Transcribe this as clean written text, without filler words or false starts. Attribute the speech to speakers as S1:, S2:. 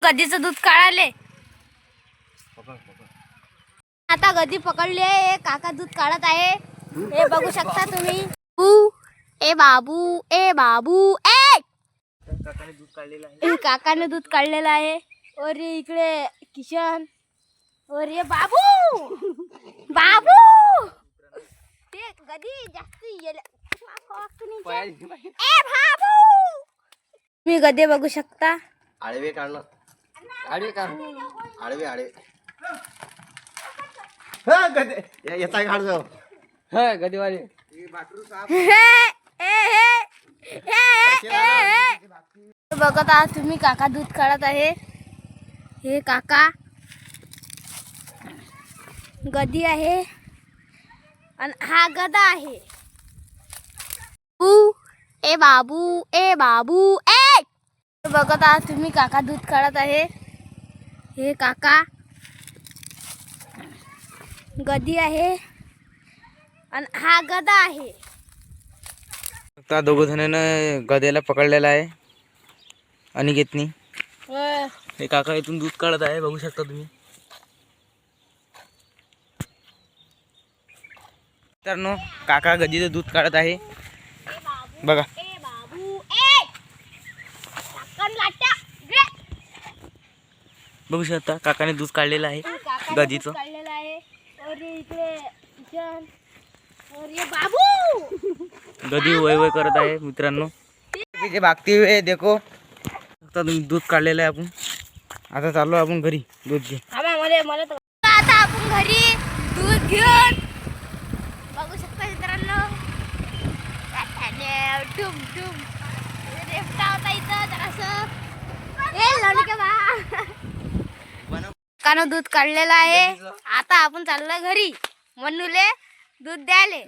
S1: गदीचं दूध काढाले. आता गदी पकडले. काका दूध काढत आहे. हे बघू शकता तुम्ही. ए बाबू ए बाबू ए काकाने दूध काढलेलं आहे. काकाने दूध काढलेलं आहे. और इकडे किशन. और ये बाबू बाबू ते गदी जास्त ए बाबू. तुम्ही गदे बघू शकता.
S2: आडवे काढणं. आडवे काढ. आडवे आडवे. हा गदे येता काढ जाऊ. हा गदीवाले.
S1: बघत आहात तुम्ही. काका दूध काढत आहे. हे काका गदी आहे आणि हा गदा आहे. ए बाबू ए बाबू ए बघत आहात तुम्ही. काका दूध काढत आहे. हे काका गदी आहे आणि हा गदा आहे.
S3: आता दोघ जणांना गद्याला पकडलेला आहे. अनिकेतनी. हे काका इथून दूध काढत आहे. बघू शकता तुम्ही. मित्रांनो काका गदीचं दूध काढत आहे. बघा. बघू शकता काकाने दूध काढलेलं आहे गदीचं. गदी वय वय करत आहे मित्रांनो. तिथे भागती हुए देखो. आता दूध काढलेलं आहे आपण. आता चाललो आपण घरी दूध घे.
S1: आता आपण घरी दूध घेऊन बघू शकता मित्रांनो. डुम डुम रेफ्टा होता इथं जरासं. काकानं दूध काढलेलं आहे. आता आपण चाललो घरी मन्नूले दूध द्यायले.